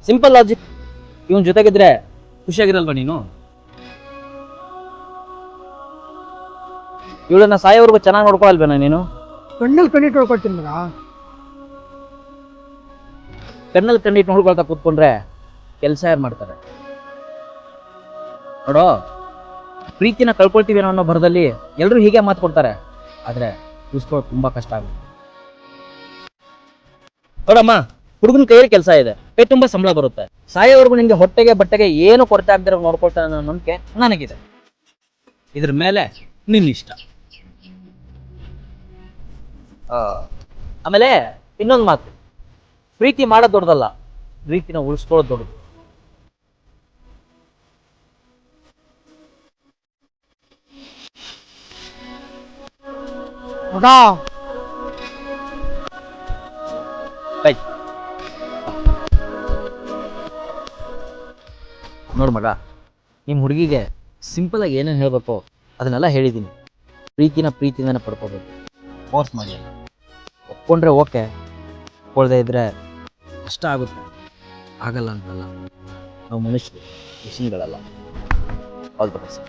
Simple logic. ಇವನ್ ಜೊತೆಗಿದ್ರೆ ಖುಷಿಯಾಗಿರಲ್ವಾ ನೀನು? ಇವಳನ್ನ ಸಾಯೋವರೆಗೂ ಚೆನ್ನಾಗಿ ನೋಡ್ಕೊಳ್ಬೇನ ನೀನು? ಕಣ್ಣಲ್ಲಿ ಕಣ್ಣಿಟ್ಟು ನೋಡ್ಕೊಳ್ತೀನಿ ಮಗ. ಕಣ್ಣಲ್ಲಿ ಕಣ್ಣಿಟ್ಟು ನೋಡ್ಕೊಳ್ತಾ ಕೂತ್ಕೊಂಡ್ರೆ ಕೆಲಸ ಯಾರು ಮಾಡ್ತಾರೆ? ನೋಡೋ, ಪ್ರೀತಿನ ಕಳ್ಕೊಳ್ತೀವಿ ಅನ್ನೋ ಭರದಲ್ಲಿ ಎಲ್ಲರೂ ಹೀಗೆ ಮಾತು ಕೊಡ್ತಾರೆ, ಆದ್ರೆ ಉಳಿಸ್ಕೊಳ್ಳೋದು ತುಂಬಾ ಕಷ್ಟ ಆಗುತ್ತೆ. ನೋಡಮ್ಮ, ಹುಡುಗನ ಕೈಯಲ್ಲಿ ಕೆಲಸ ಇದೆ, ಕೈ ತುಂಬಾ ಸಂಬಳ ಬರುತ್ತೆ, ಸಾಯೋವರೆಗೂ ನಿನ್ಗೆ ಹೊಟ್ಟೆಗೆ ಬಟ್ಟೆಗೆ ಏನು ಕೊರತೆ ಆಗದಿರೋ ನೋಡ್ಕೊಳ್ತಾನೆ ಅನ್ನೋ ನಂಬಿಕೆ ನನಗಿದೆ. ಇದ್ರ ಮೇಲೆ ನಿನ್ನ ಇಷ್ಟ. ಆಮೇಲೆ ಇನ್ನೊಂದು ಮಾತು, ಪ್ರೀತಿ ಮಾಡೋದು ದೊಡ್ಡದಲ್ಲ, ಪ್ರೀತಿನ ಉಳಿಸ್ಕೊಳ್ಳೋದು ದೊಡ್ಡದು. ಮಗ ನೋಡು ಮಗ, ನಿಮ್ಮ ಹುಡುಗಿಗೆ ಸಿಂಪಲ್ ಆಗಿ ಏನೇನು ಹೇಳ್ಬೇಕು ಅದನ್ನೆಲ್ಲ ಹೇಳಿದ್ದೀನಿ. ಪ್ರೀತಿನ ಪಡ್ಕೋಬೇಕು, ಫೋರ್ಸ್ ಮಾಡಿ. ಒಪ್ಕೊಂಡ್ರೆ ಓಕೆ, ಒಪ್ಕೊಳ್ದೇ ಇದ್ರೆ ಕಷ್ಟ ಆಗುತ್ತೆ. ಆಗಲ್ಲ ಅಂತಲ್ಲ, ನಾವು ಮನುಷ್ಯರು, ಮಿಷಿನ್ಗಳಲ್ಲ. All the best.